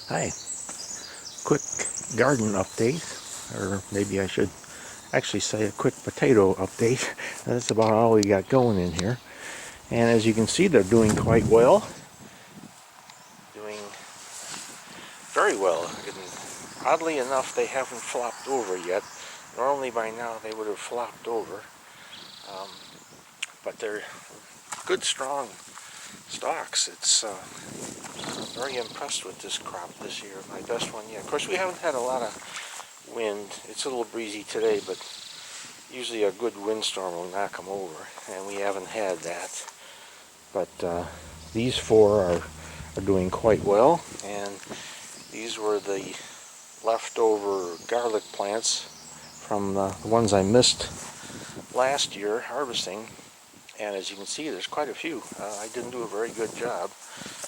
Hi, quick garden update, or maybe I should actually say a quick potato update. That's about all we got going in here. And as you can see, they're doing quite well. Doing very well. And oddly enough, they haven't flopped over yet. Normally by now they would have flopped over. But they're good, strong stalks. It's very impressed with this crop this year. My best one yet. Of course, we haven't had a lot of wind. It's a little breezy today, but usually a good windstorm will knock them over, and we haven't had that. But these four are doing quite well, and these were the leftover garlic plants from the ones I missed last year harvesting. And as you can see, there's quite a few. I didn't do a very good job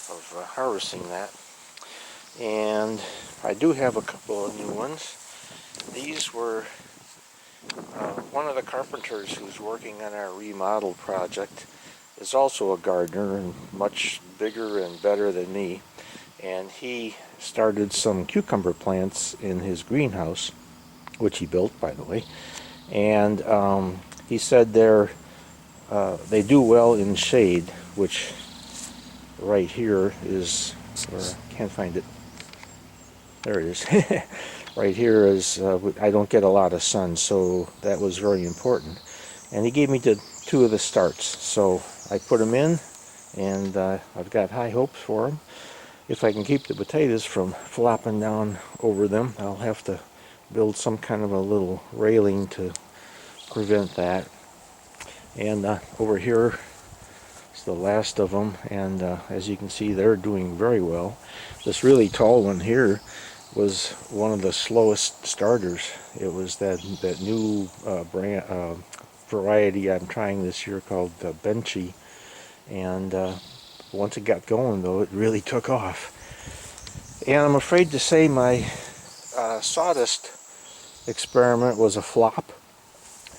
of harvesting that. And I do have a couple of new ones. These were one of the carpenters who's working on our remodel project is also a gardener and much bigger and better than me. And he started some cucumber plants in his greenhouse, which he built, by the way. And he said they do well in shade, which right here is, I can't find it. There it is. Right here is, I don't get a lot of sun, so that was very important. And he gave me two of the starts, so I put them in, and I've got high hopes for them. If I can keep the potatoes from flopping down over them, I'll have to build some kind of a little railing to prevent that. And over here is the last of them, and as you can see, they're doing very well. This really tall one here was one of the slowest starters. It was that new variety I'm trying this year called Benchy, and once it got going, though, it really took off. And I'm afraid to say my sawdust experiment was a flop.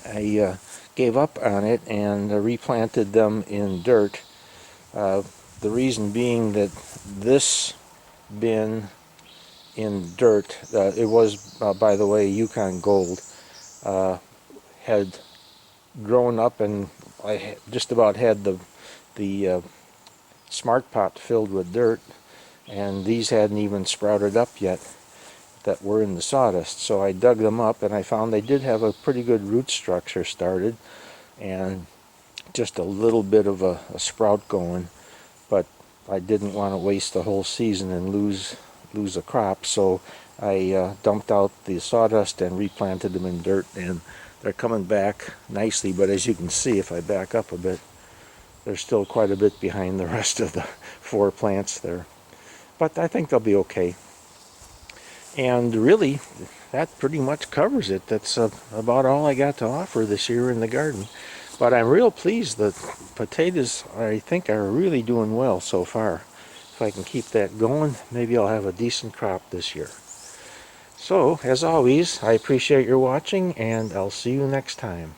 I gave up on it and replanted them in dirt. The reason being that this bin in dirt, it was, by the way, Yukon Gold, had grown up, and I just about had the smart pot filled with dirt, and these hadn't even sprouted up yet that were in the sawdust. So I dug them up, and I found they did have a pretty good root structure started and just a little bit of a sprout going, but I didn't want to waste the whole season and lose a crop, so I dumped out the sawdust and replanted them in dirt, and they're coming back nicely. But as you can see, if I back up a bit, they're still quite a bit behind the rest of the four plants there, but I think they'll be okay. And really, that pretty much covers it. That's about all I got to offer this year in the garden. But I'm real pleased that potatoes, I think, are really doing well so far. If I can keep that going, maybe I'll have a decent crop this year. So, as always, I appreciate your watching, and I'll see you next time.